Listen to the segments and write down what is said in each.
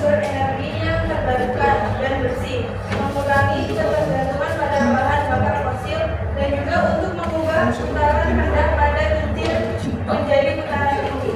sumber energi yang terbarukan dan bersih, mengurangi ketergantungan pada bahan bakar fosil, dan juga untuk mengubah putaran rendah pada kecil menjadi putaran tinggi.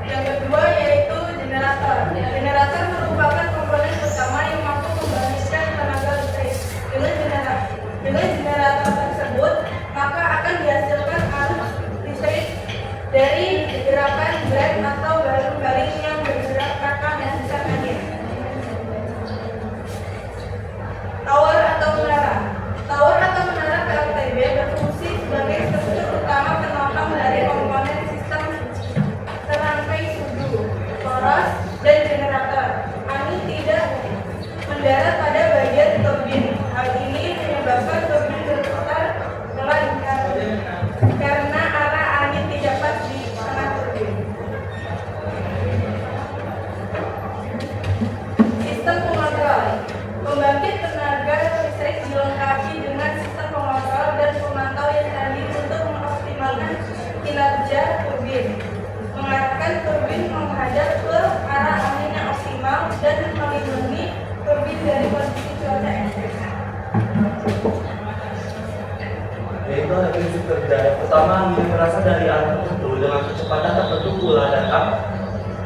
Yang kedua yaitu generator. Generator merupakan komponen utama yang mampu membangkitkan tenaga listrik. Dengan generator tersebut, maka akan dihasilkan arus listrik dari gerakan blade atau baling-baling yang bergerak raka menghisap angin. Tower atau menara. Tower atau menara PLTB berfungsi sebagai struktur utama penopang dari komponen sistem serangkai sudu, poros, dan generator. Angin tidak mendarat pada bagian turbin. Hal ini menyebabkan turbin berputar melancar karena arah angin tidak pas di tengah turbin. Sistem pengontrol. Pembangkit tenaga listrik dilengkapi dengan sistem pengontrol dan pemantau yang tadi untuk mengoptimalkan kinerja turbin, mengarahkan turbin menghadap ke arah angin yang optimal, dan melindungi turbin dari kondisi cuaca ekstrim. Yaitu ada prinsip kerja. Yang pertama, angin yang berasal dari arah tertentu dengan kecepatan tertentu pula datang.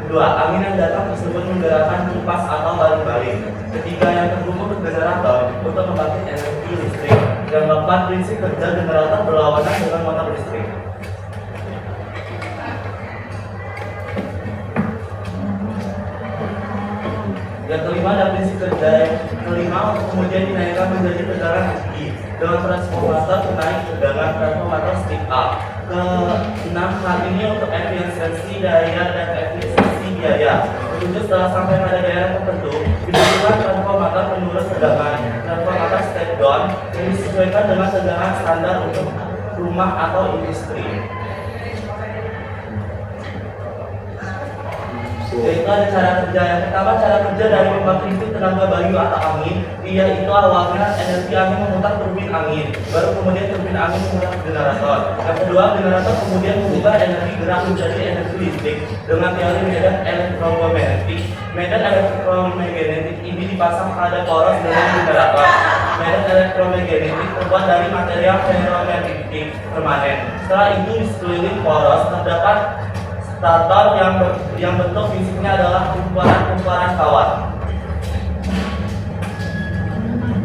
Kedua, angin yang datang tersebut menggerakkan kipas atau baling-baling. Ketiga, yang terhubung ke generator untuk membangkit energi listrik. Yang keempat, prinsip kerja generator berlawanan dengan motor listrik. Yang kelima, ada prinsip kerja. Yang kelima, kemudian dinaikkan menjadi tegangan tinggi dengan transformator menaik tegangan transformator stick up. Keenam, hal ini untuk efisiensi daya dan efisiensi biaya. Ketujuh, setelah sampai pada daerah tertentu, dibutuhkan transformator penurun tegangan, transformator step down yang disesuaikan dengan tegangan standar untuk rumah atau industri. Yaitu ada cara kerja. Yang pertama, cara kerja dari pembangkit listrik tenaga bayu atau angin, yaitu awalnya energi angin memutar turbin angin, baru kemudian turbin angin memutar generator. Yang kedua, generator kemudian mengubah energi gerak menjadi energi listrik dengan teori medan elektromagnetik. Medan elektromagnetik ini dipasang pada poros dengan generator. Medan elektromagnetik terbuat dari material ferromagnetik permanen. Setelah itu, di sekeliling poros terdapat stator yang bentuk fisiknya adalah kumparan kawat.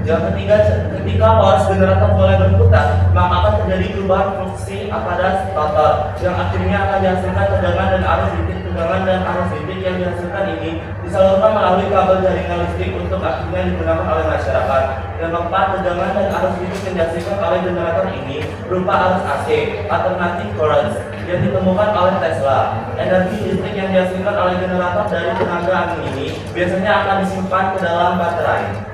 Yang ketiga, ketika poros generator mulai berputar, maka akan terjadi perubahan fungsi pada stator yang akhirnya akan dihasilkan tegangan dan arus listrik. Tegangan dan arus listrik yang dihasilkan ini disalurkan melalui kabel jaringan listrik untuk akhirnya digunakan oleh masyarakat. Yang keempat, tegangan dan arus listrik yang dihasilkan oleh generator ini berupa arus AC, alternating current, yang ditemukan oleh Tesla. Energi listrik yang dihasilkan oleh generator dari tenaga angin ini biasanya akan disimpan ke dalam baterai.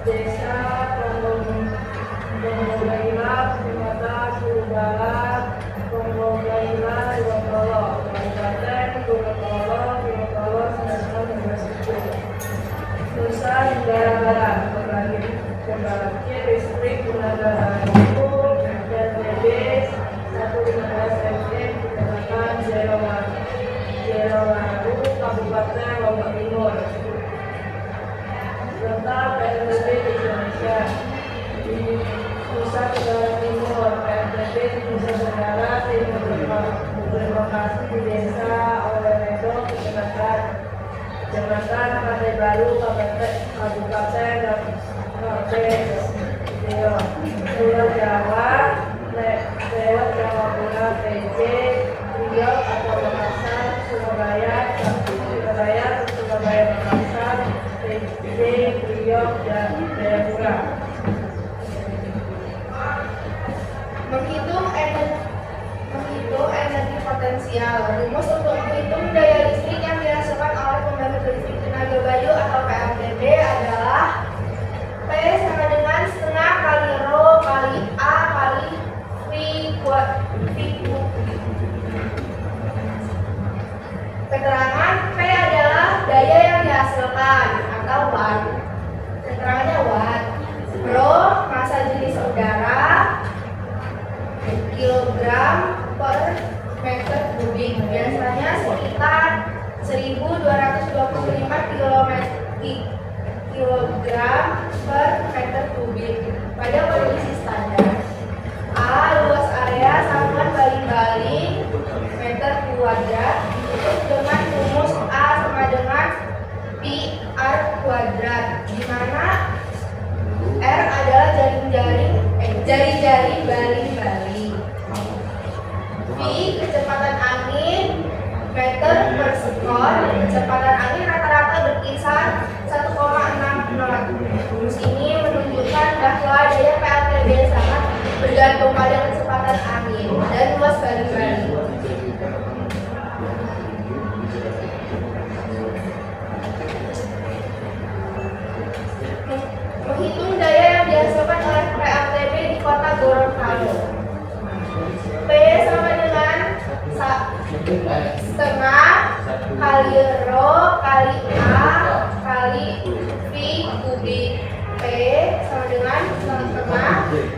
Desa Ponggogailah, Kecamatan Surabaya, Ponggogailah, Wonogolo, Kabupaten Wonogolo, Nusa Tenggara Barat, pembangkit listrik tenaga bayu PLTB 115 MW, Kecamatan Jerowaru, Kabupaten Lombok Timur. Serta PLTB di Indonesia di Nusa Tenggara Timur. PLTB di Nusa Tenggara Timur berlokasi di Desa Oleredo, Kecamatan Pantai Baru, Kabupaten Pulau Jawa, lewat Jawa Barat, PJ, Riau atau Makassar, Surabaya, Makassar, PJ, Riau, dan Jayapura. Menghitung energi potensial. Rumus untuk menghitung daya listrik yang dihasilkan oleh pembangkit listrik tenaga kilogram per meter kubik. Pada kondisi standar, A. Luas area saluran baling-baling meter kuadrat ditutup dengan rumus A sama dengan pi r kuadrat, di mana R adalah jari-jari baling-baling. Pi kecepatan angin meter per sekon. Kecepatan angin rata-rata berkisar 1,6 knot. Rumus ini menunjukkan bahwa daya PLTB sangat bergantung pada kecepatan angin dan luas baling-baling. Menghitung daya yang dihasilkan oleh PLTB di kota Gorontalo. P sama dengan setengah kali rho kali A kali V kubik. P sama dengan setengah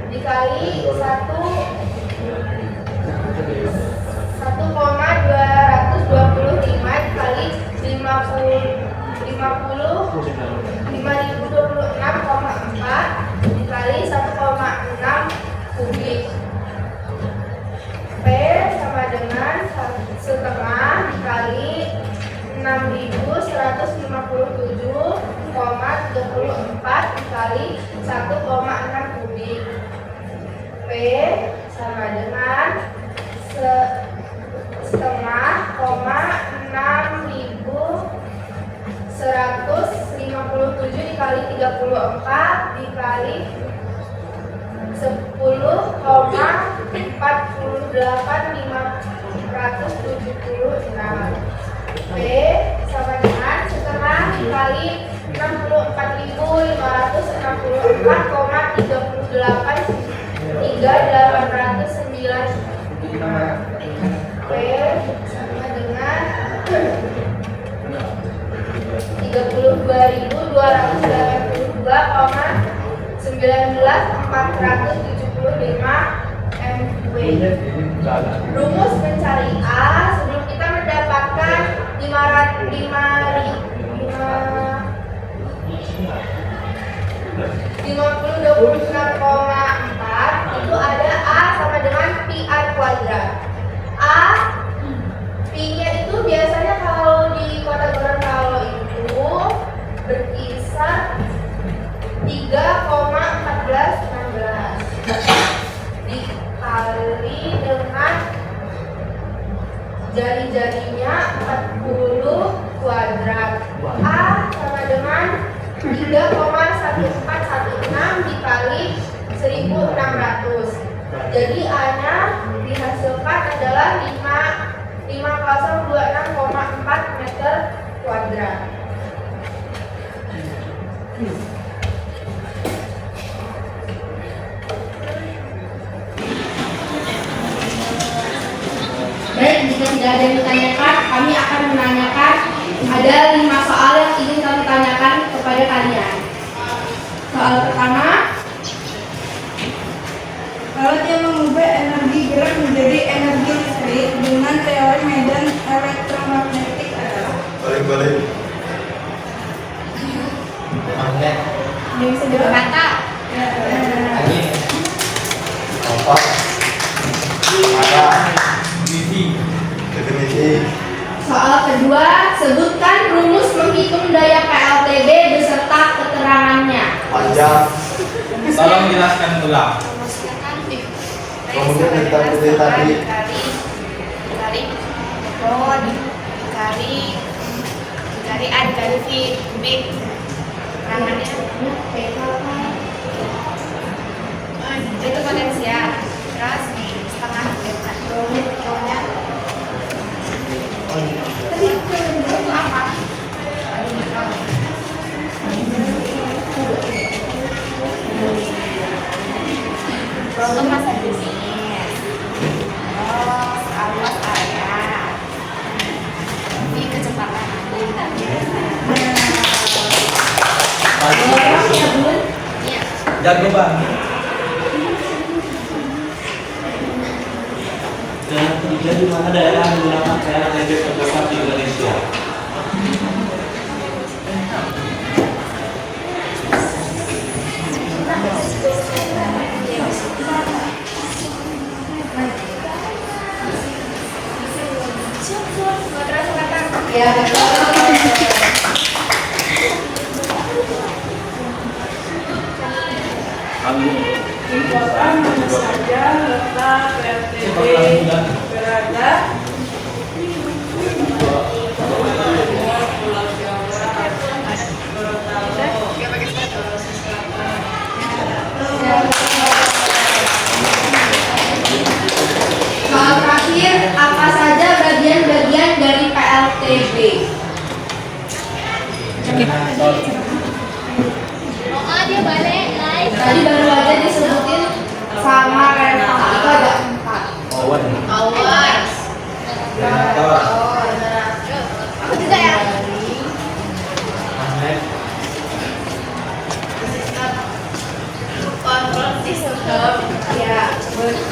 dikali 1,225 dikali 50.026,4 dikali 1,6 kubik. P sama dengan setengah dikali 6.157,34 dikali 1,6 kubik. P sama dengan setengah 6.157 dikali 34 dikali 10,48.576. P sama dengan setengah dikali 64.534,38,389. P sama dengan 32.282,19475 MW. Rumus mencari A. Sebelum kita mendapatkan 5026,4 itu ada A sama dengan pi r kuadrat. A pi-nya itu biasanya kalau di kota Gorontalo itu berkisar 3,1416 dikali dengan jari-jarinya 40 kuadrat. A sama dengan 3,1416 dikali 1600. Jadi A-nya dihasilkan adalah 5026,4 meter kuadrat. Baik, jika tidak ada yang ditanyakan, kami akan menanyakan ada 5 soal yang ingin kami tanyakan kepada kalian. Soal pertama, Alat yang mengubah energi gerak menjadi energi listrik dengan teori medan elektromagnetik adalah Balik. Magnet. yang sederhana. Angin. Kompas. Arah. Definisi. soal kedua, sebutkan rumus menghitung daya PLTB beserta keterangannya. Panjang. Tolong jelaskan ulang. Kemudian kita pilih tadi. Dikali A dikali V kubik. Keterangannya itu potensial. Terus setengah rho-nya itu apa? Itu masa jenis. Terus luas area. Ini kecepatan angin. Dorong ya bun? Iya. Jago banget. Dan ketiga, di mana daerah menggunakan PLTB terbesar di Indonesia?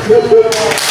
Tuh.